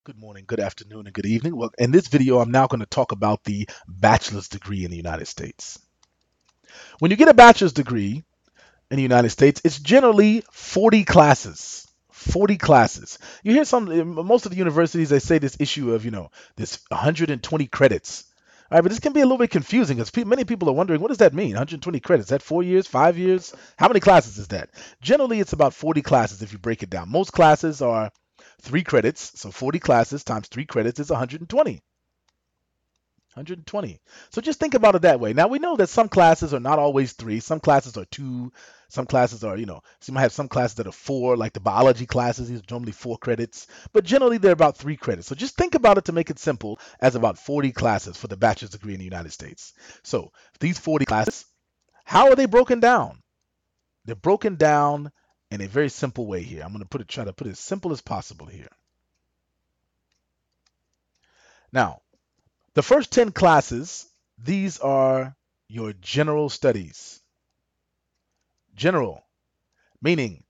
Good morning, good afternoon, and good evening. Well, in this video, I'm now going to talk about the bachelor's degree in the United States. When you get a bachelor's degree in the United States, it's generally 40 classes. 40 classes. You hear most of the universities, they say this issue of, this 120 credits. All right, but this can be a little bit confusing because many people are wondering, what does that mean? 120 credits? Is that 4 years, 5 years? How many classes is that? Generally, it's about 40 classes if you break it down. Most classes are 3 credits, so 40 classes times 3 credits is 120. 120. So just think about it that way. Now we know that some classes are not always three. Some classes are two. Some classes are, so you might have some classes that are four, like the biology classes. These are normally 4 credits, but generally they're about 3 credits. So just think about it to make it simple as about 40 classes for the bachelor's degree in the United States. So these 40 classes, how are they broken down? They're broken down in a very simple way here. I'm going to try to put it as simple as possible here. Now, the first 10 classes, these are your general studies. General, meaning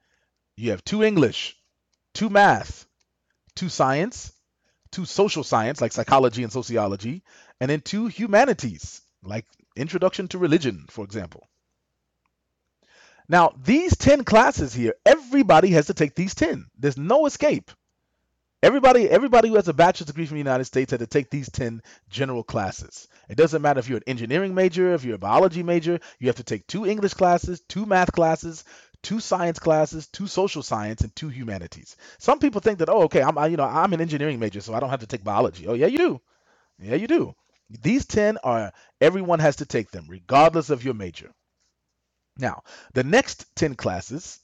you have 2 English, 2 math, 2 science, 2 social science, like psychology and sociology, and then 2 humanities, like introduction to religion, for example. Now, these 10 classes here, everybody has to take these 10. There's no escape. Everybody who has a bachelor's degree from the United States had to take these 10 general classes. It doesn't matter if you're an engineering major, if you're a biology major, you have to take 2 English classes, 2 math classes, 2 science classes, 2 social science, and 2 humanities. Some people think that, oh, okay, I'm an engineering major, so I don't have to take biology. Oh, yeah, you do. Yeah, you do. These 10 are, everyone has to take them, regardless of your major. Now, the next 10 classes,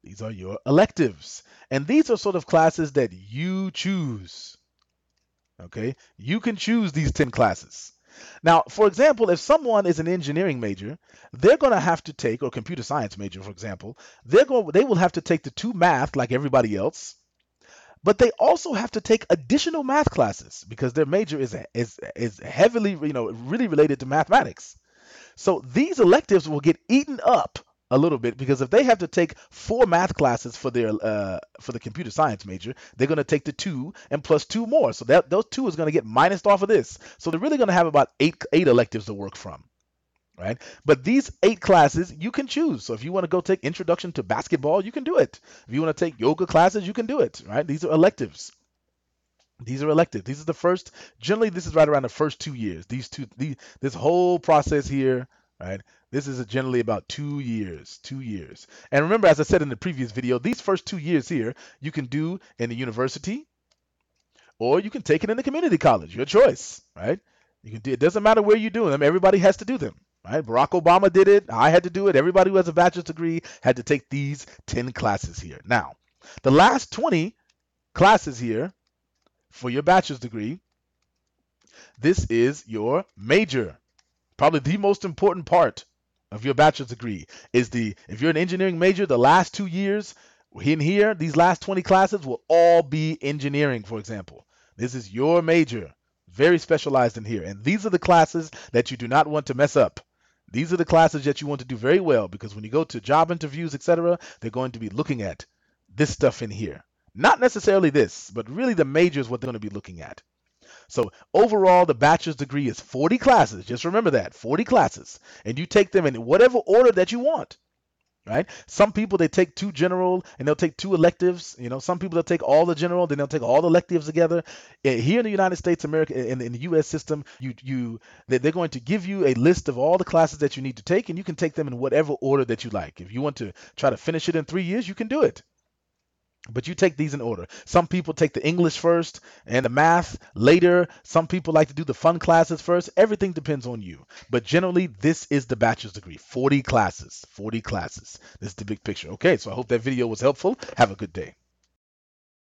these are your electives. And these are sort of classes that you choose. Okay? You can choose these 10 classes. Now, for example, if someone is an engineering major, they're going to have to take, or computer science major, for example, they will have to take the 2 math like everybody else, but they also have to take additional math classes because their major is heavily, really related to mathematics. So these electives will get eaten up a little bit because if they have to take 4 math classes for the computer science major, they're going to take the 2 and plus 2 more. So that those 2 is going to get minused off of this. So they're really going to have about eight electives to work from, right? But these 8 classes you can choose. So if you want to go take introduction to basketball, you can do it. If you want to take yoga classes, you can do it, right? These are electives. These are elective. These are the first. Generally, this is right around the first 2 years. This whole process here, right? This is generally about 2 years. 2 years. And remember, as I said in the previous video, these first 2 years here, you can do in the university, or you can take it in the community college. Your choice, right? You can do. It doesn't matter where you're doing them. Everybody has to do them, right? Barack Obama did it. I had to do it. Everybody who has a bachelor's degree had to take these 10 classes here. Now, the last 20 classes here for your bachelor's degree, this is your major. Probably the most important part of your bachelor's degree is if you're an engineering major, the last 2 years in here, these last 20 classes will all be engineering, for example. This is your major, very specialized in here. And these are the classes that you do not want to mess up. These are the classes that you want to do very well because when you go to job interviews, etc., they're going to be looking at this stuff in here. Not necessarily this, but really the major is what they're going to be looking at. So overall, the bachelor's degree is 40 classes. Just remember that, 40 classes. And you take them in whatever order that you want, right? Some people, they take 2 general and they'll take 2 electives. Some people, they'll take all the general, then they'll take all the electives together. Here in the United States, America, in the U.S. system, they're going to give you a list of all the classes that you need to take, and you can take them in whatever order that you like. If you want to try to finish it in 3 years, you can do it. But you take these in order. Some people take the English first and the math later. Some people like to do the fun classes first. Everything depends on you. But generally, this is the bachelor's degree. 40 classes. 40 classes. This is the big picture. Okay, so I hope that video was helpful. Have a good day.